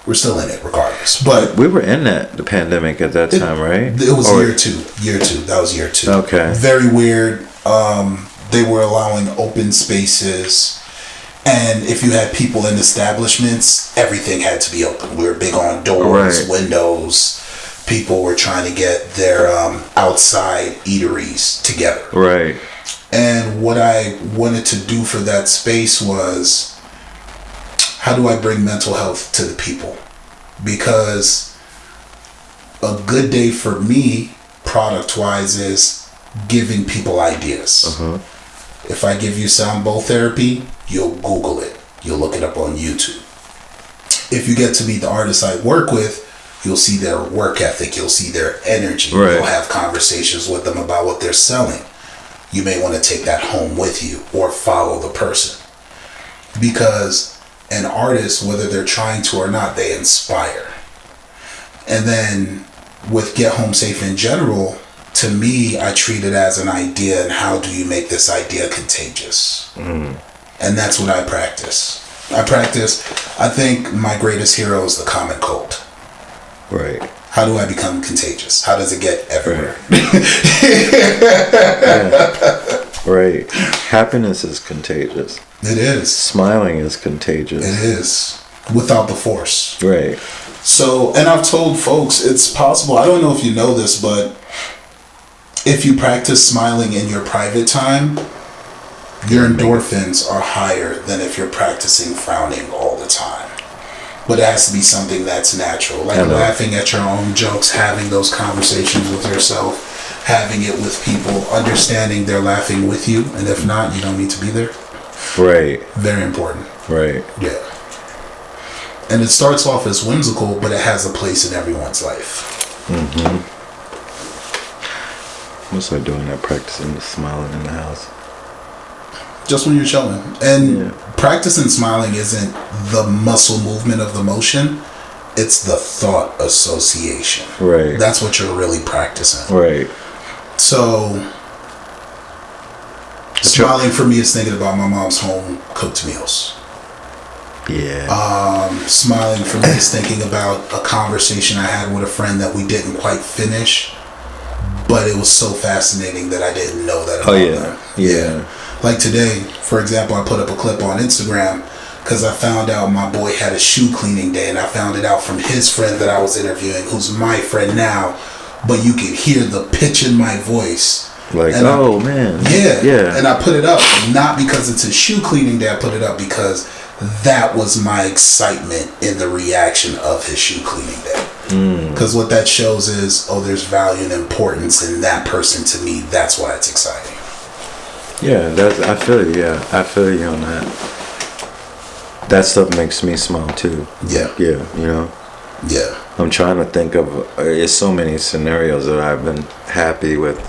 We're still in it regardless. But we were in the pandemic at that time, right? It was year two. That was year 2. Okay. Very weird. They were allowing open spaces. And if you had people in establishments, everything had to be open. We were big on doors, windows. People were trying to get their outside eateries together. Right. And what I wanted to do for that space was, how do I bring mental health to the people? Because a good day for me, product-wise, is giving people ideas. Uh-huh. If I give you sound bowl therapy, you'll Google it. You'll look it up on YouTube. If you get to meet the artists I work with, you'll see their work ethic. You'll see their energy. Right. You'll have conversations with them about what they're selling. You may want to take that home with you or follow the person. Because an artist, whether they're trying to or not, they inspire. And then with Get Home Safe in general, to me, I treat it as an idea, and how do you make this idea contagious? And that's what I practice. I think my greatest hero is the common cold. Right. How do I become contagious? How does it get everywhere? Right. Right. Happiness is contagious. It is. Smiling is contagious. It is. Without the force. Right. So, and I've told folks it's possible. I don't know if you know this, but if you practice smiling in your private time, your endorphins are higher than if you're practicing frowning all the time. But it has to be something that's natural. Like laughing at your own jokes, having those conversations with yourself, having it with people, understanding they're laughing with you, and if not, you don't need to be there. Right. Very important. Right. Yeah. And it starts off as whimsical, but it has a place in everyone's life. Mm-hmm. I'm start doing that, practicing the smiling in the house. Just when you're chilling. And practicing smiling isn't the muscle movement of the motion. It's the thought association. Right. That's what you're really practicing. Right. So, smiling for me is thinking about my mom's home cooked meals. Yeah. Smiling for me is thinking about a conversation I had with a friend that we didn't quite finish, but it was so fascinating that I didn't know that about them. Yeah. Like today, for example, I put up a clip on Instagram because I found out my boy had a shoe cleaning day, and I found it out from his friend that I was interviewing, who's my friend now, but you could hear the pitch in my voice. Like, and man. Yeah. And I put it up, not because it's a shoe cleaning day, I put it up because that was my excitement in the reaction of his shoe cleaning day. Because what that shows is, there's value and importance in that person to me. That's why it's exciting. Yeah, I feel you. Yeah, I feel you on that. That stuff makes me smile too. Yeah. Yeah, you know? Yeah. I'm trying to think of, there's so many scenarios that I've been happy with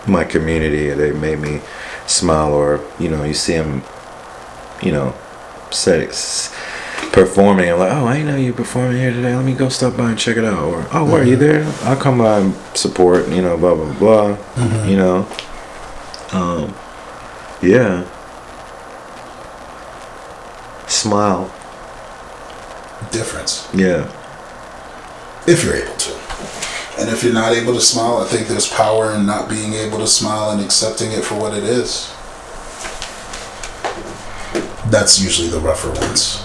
my community. They made me smile, or, you see them, performing. I'm like, I know you're performing here today. Let me go stop by and check it out. Or, are you there? I'll come by and support, blah, blah, blah, yeah. Smile. Difference. Yeah. If you're able to. And if you're not able to smile, I think there's power in not being able to smile and accepting it for what it is. That's usually the rougher ones.